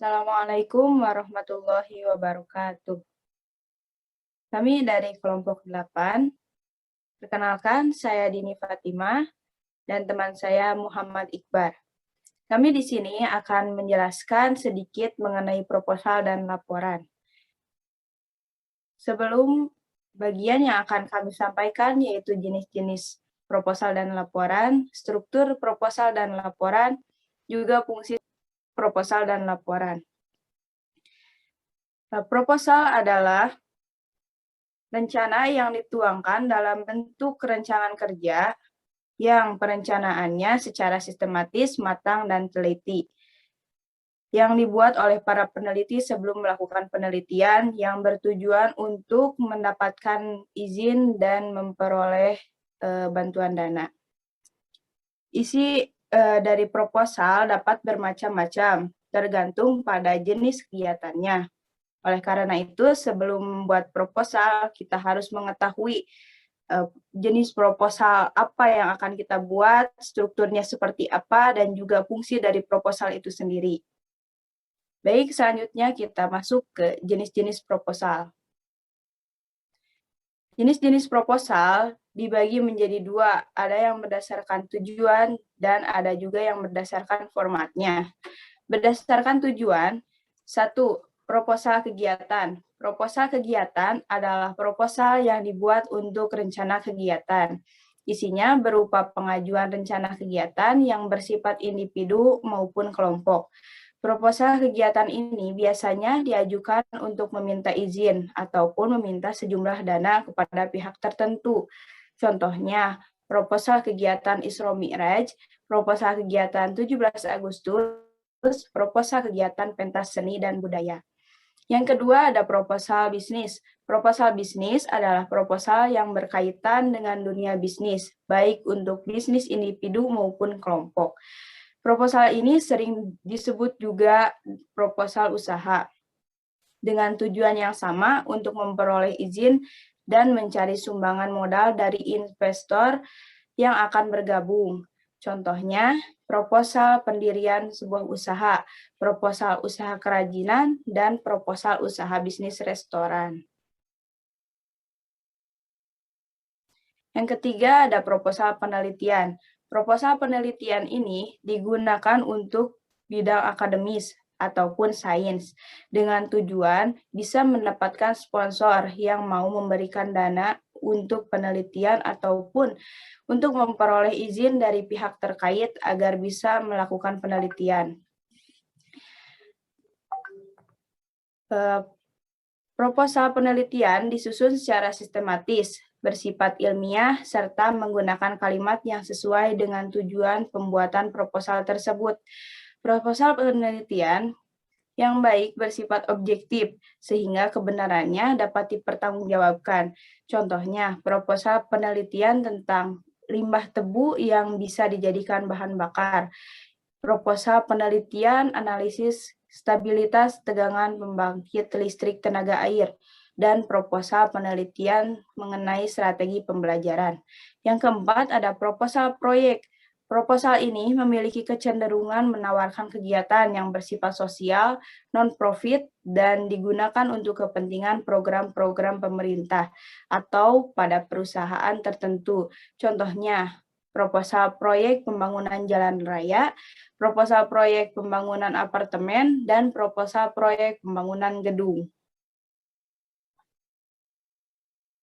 Assalamualaikum warahmatullahi wabarakatuh. Kami dari kelompok 8. Perkenalkan, saya Dini Fatimah dan teman saya Muhammad Iqbar. Kami di sini akan menjelaskan sedikit mengenai proposal dan laporan. Sebelum bagian yang akan kami sampaikan yaitu jenis-jenis proposal dan laporan, struktur proposal dan laporan, juga fungsi proposal dan laporan. Proposal adalah rencana yang dituangkan dalam bentuk rancangan kerja yang perencanaannya secara sistematis, matang, dan teliti, yang dibuat oleh para peneliti sebelum melakukan penelitian yang bertujuan untuk mendapatkan izin dan memperoleh bantuan dana. Isi dari proposal dapat bermacam-macam, tergantung pada jenis kegiatannya. Oleh karena itu, sebelum membuat proposal, kita harus mengetahui jenis proposal apa yang akan kita buat, strukturnya seperti apa, dan juga fungsi dari proposal itu sendiri. Baik, selanjutnya kita masuk ke jenis-jenis proposal. Jenis-jenis proposal dibagi menjadi dua, ada yang berdasarkan tujuan dan ada juga yang berdasarkan formatnya. Berdasarkan tujuan, 1. Proposal kegiatan. Proposal kegiatan adalah proposal yang dibuat untuk rencana kegiatan. Isinya berupa pengajuan rencana kegiatan yang bersifat individu maupun kelompok. Proposal kegiatan ini biasanya diajukan untuk meminta izin ataupun meminta sejumlah dana kepada pihak tertentu. Contohnya, proposal kegiatan Isra Mi'raj, proposal kegiatan 17 Agustus, proposal kegiatan pentas seni dan budaya. Yang kedua ada proposal bisnis. Proposal bisnis adalah proposal yang berkaitan dengan dunia bisnis, baik untuk bisnis individu maupun kelompok. Proposal ini sering disebut juga proposal usaha, dengan tujuan yang sama untuk memperoleh izin dan mencari sumbangan modal dari investor yang akan bergabung. Contohnya, proposal pendirian sebuah usaha, proposal usaha kerajinan, dan proposal usaha bisnis restoran. Yang ketiga ada proposal penelitian. Proposal penelitian ini digunakan untuk bidang akademis ataupun sains, dengan tujuan bisa mendapatkan sponsor yang mau memberikan dana untuk penelitian ataupun untuk memperoleh izin dari pihak terkait agar bisa melakukan penelitian. Proposal penelitian disusun secara sistematis, bersifat ilmiah, serta menggunakan kalimat yang sesuai dengan tujuan pembuatan proposal tersebut. Proposal penelitian yang baik bersifat objektif, sehingga kebenarannya dapat dipertanggungjawabkan. Contohnya, proposal penelitian tentang limbah tebu yang bisa dijadikan bahan bakar. Proposal penelitian analisis stabilitas tegangan pembangkit listrik tenaga air, dan proposal penelitian mengenai strategi pembelajaran. Yang keempat ada proposal proyek. Proposal ini memiliki kecenderungan menawarkan kegiatan yang bersifat sosial, non-profit, dan digunakan untuk kepentingan program-program pemerintah atau pada perusahaan tertentu. Contohnya, proposal proyek pembangunan jalan raya, proposal proyek pembangunan apartemen, dan proposal proyek pembangunan gedung.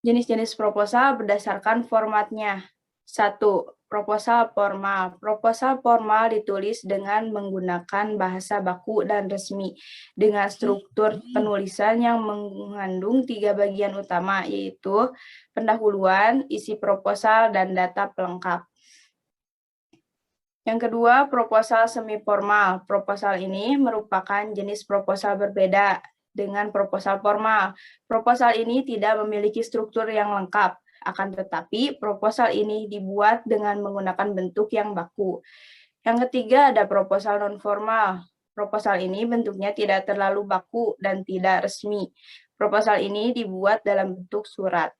Jenis-jenis proposal berdasarkan formatnya. 1. Proposal formal. Proposal formal ditulis dengan menggunakan bahasa baku dan resmi, dengan struktur penulisan yang mengandung 3 bagian utama, yaitu pendahuluan, isi proposal, dan data pelengkap. Yang kedua, proposal semi-formal. Proposal ini merupakan jenis proposal berbeda dengan proposal formal. Proposal ini tidak memiliki struktur yang lengkap, akan tetapi proposal ini dibuat dengan menggunakan bentuk yang baku. Yang ketiga ada proposal non-formal. Proposal ini bentuknya tidak terlalu baku dan tidak resmi. Proposal ini dibuat dalam bentuk surat.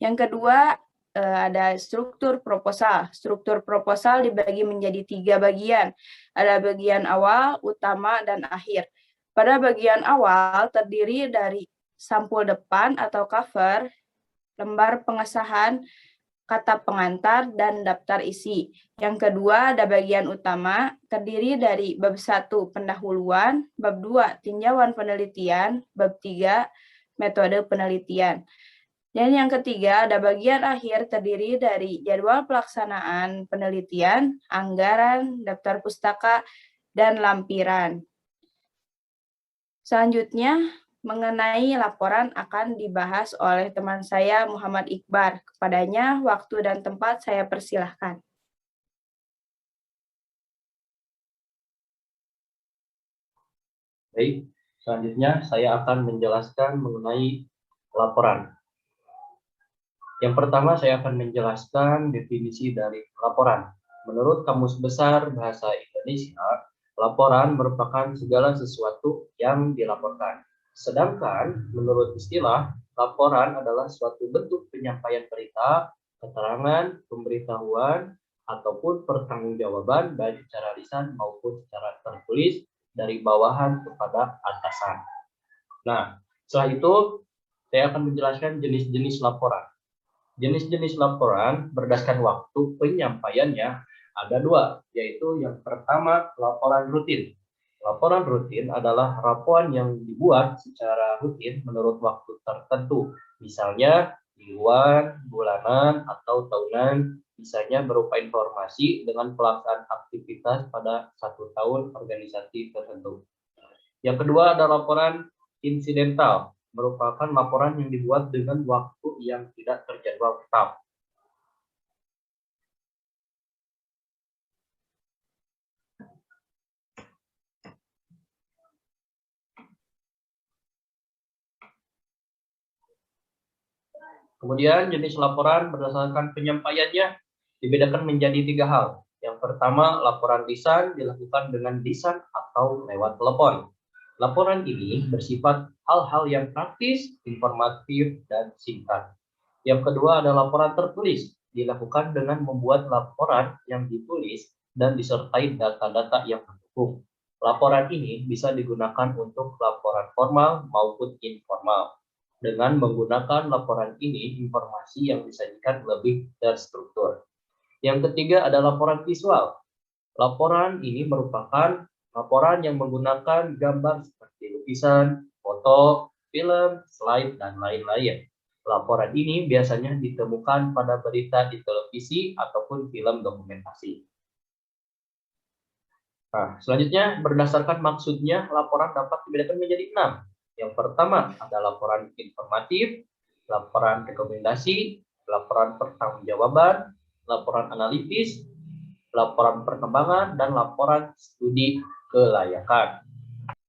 Yang kedua ada struktur proposal. Struktur proposal dibagi menjadi 3 bagian. Ada bagian awal, utama, dan akhir. Pada bagian awal terdiri dari sampul depan atau cover, lembar pengesahan, kata pengantar, dan daftar isi. Yang kedua ada bagian utama, terdiri dari bab 1 pendahuluan, bab 2 tinjauan penelitian, bab 3 metode penelitian. Dan yang ketiga, ada bagian akhir terdiri dari jadwal pelaksanaan penelitian, anggaran, daftar pustaka, dan lampiran. Selanjutnya, mengenai laporan akan dibahas oleh teman saya Muhammad Iqbar. Kepadanya, waktu dan tempat saya persilahkan. Baik, selanjutnya saya akan menjelaskan mengenai laporan. Yang pertama, saya akan menjelaskan definisi dari laporan. Menurut Kamus Besar Bahasa Indonesia, laporan merupakan segala sesuatu yang dilaporkan. Sedangkan menurut istilah, laporan adalah suatu bentuk penyampaian berita, keterangan, pemberitahuan, ataupun pertanggungjawaban baik secara lisan maupun secara tertulis dari bawahan kepada atasan. Nah, setelah itu saya akan menjelaskan jenis-jenis laporan. Jenis-jenis laporan berdasarkan waktu penyampaiannya ada 2, yaitu yang pertama laporan rutin. Laporan rutin adalah laporan yang dibuat secara rutin menurut waktu tertentu, misalnya mingguan, bulanan, atau tahunan, misalnya berupa informasi dengan pelaksanaan aktivitas pada 1 tahun organisasi tertentu. Yang kedua ada laporan insidental, merupakan laporan yang dibuat dengan waktu yang tidak terjadwal tetap. Kemudian jenis laporan berdasarkan penyampaiannya dibedakan menjadi 3 hal. Yang pertama, laporan lisan dilakukan dengan lisan atau lewat telepon. Laporan ini bersifat hal-hal yang praktis, informatif, dan singkat. Yang kedua ada laporan tertulis, dilakukan dengan membuat laporan yang ditulis dan disertai data-data yang mendukung. Laporan ini bisa digunakan untuk laporan formal maupun informal. Dengan menggunakan laporan ini, informasi yang disajikan lebih terstruktur. Yang ketiga ada laporan visual. Laporan ini merupakan laporan yang menggunakan gambar seperti lukisan, foto, film, slide, dan lain-lain. Laporan ini biasanya ditemukan pada berita di televisi ataupun film dokumentasi. Nah, selanjutnya berdasarkan maksudnya, laporan dapat dibedakan menjadi 6. Yang pertama ada laporan informatif, laporan rekomendasi, laporan pertanggungjawaban, laporan analitis, laporan perkembangan, dan laporan studi kelayakan.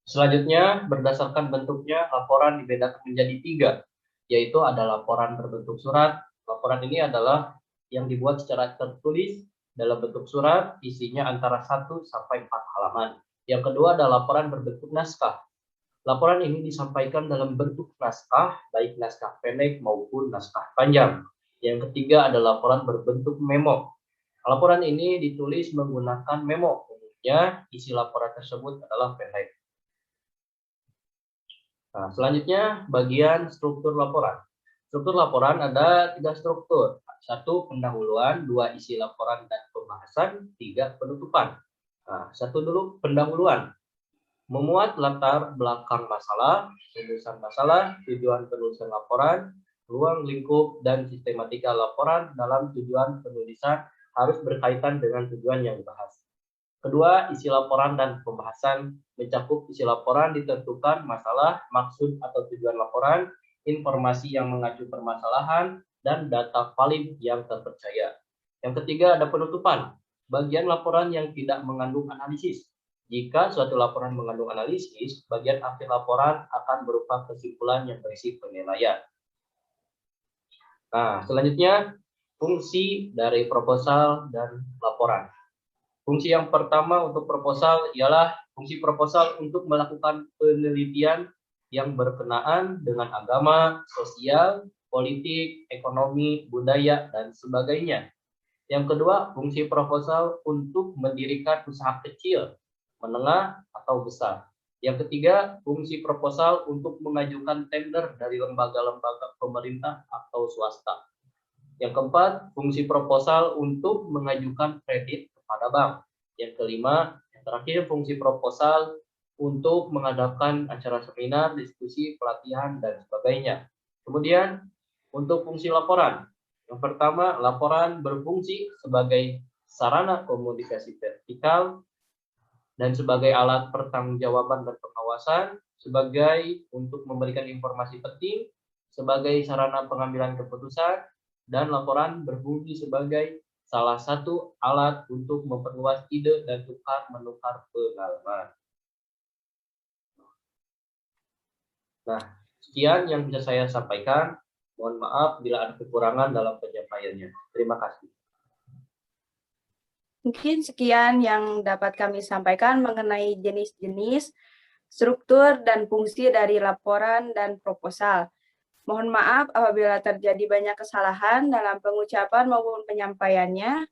Selanjutnya, berdasarkan bentuknya, laporan dibedakan menjadi 3, yaitu ada laporan berbentuk surat. Laporan ini adalah yang dibuat secara tertulis dalam bentuk surat, isinya antara 1 sampai 4 halaman. Yang kedua ada laporan berbentuk naskah. Laporan ini disampaikan dalam bentuk naskah, baik naskah pendek maupun naskah panjang. Yang ketiga ada laporan berbentuk memo. Laporan ini ditulis menggunakan memo. Umumnya isi laporan tersebut adalah pendek. Nah, selanjutnya bagian struktur laporan. Struktur laporan ada 3 struktur. 1 pendahuluan, 2 isi laporan dan pembahasan, 3 penutupan. Nah, 1 dulu pendahuluan. Memuat latar belakang masalah, rumusan masalah, tujuan penulisan laporan, ruang lingkup, dan sistematika laporan dalam tujuan penulisan harus berkaitan dengan tujuan yang dibahas. Kedua, isi laporan dan pembahasan. Mencakup isi laporan ditentukan masalah, maksud atau tujuan laporan, informasi yang mengacu permasalahan, dan data valid yang terpercaya. Yang ketiga ada penutupan. Bagian laporan yang tidak mengandung analisis. Jika suatu laporan mengandung analisis, bagian akhir laporan akan berupa kesimpulan yang berisi penilaian. Nah, selanjutnya fungsi dari proposal dan laporan. Fungsi yang pertama untuk proposal ialah fungsi proposal untuk melakukan penelitian yang berkenaan dengan agama, sosial, politik, ekonomi, budaya, dan sebagainya. Yang kedua, fungsi proposal untuk mendirikan usaha kecil, menengah, atau besar. Yang ketiga, fungsi proposal untuk mengajukan tender dari lembaga-lembaga pemerintah atau swasta. Yang keempat, fungsi proposal untuk mengajukan kredit kepada bank. Yang kelima, yang terakhir, fungsi proposal untuk mengadakan acara seminar, diskusi, pelatihan, dan sebagainya. Kemudian, untuk fungsi laporan. Yang pertama, laporan berfungsi sebagai sarana komunikasi vertikal dan sebagai alat pertanggungjawaban dan pengawasan, sebagai untuk memberikan informasi penting, sebagai sarana pengambilan keputusan, dan laporan berfungsi sebagai salah satu alat untuk memperluas ide dan tukar-menukar pengalaman. Nah, sekian yang bisa saya sampaikan. Mohon maaf bila ada kekurangan dalam penyampaiannya. Terima kasih. Mungkin sekian yang dapat kami sampaikan mengenai jenis-jenis, struktur, dan fungsi dari laporan dan proposal. Mohon maaf apabila terjadi banyak kesalahan dalam pengucapan maupun penyampaiannya.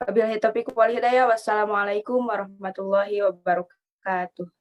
Wabillahi taufiq wal hidayah. Wassalamualaikum warahmatullahi wabarakatuh.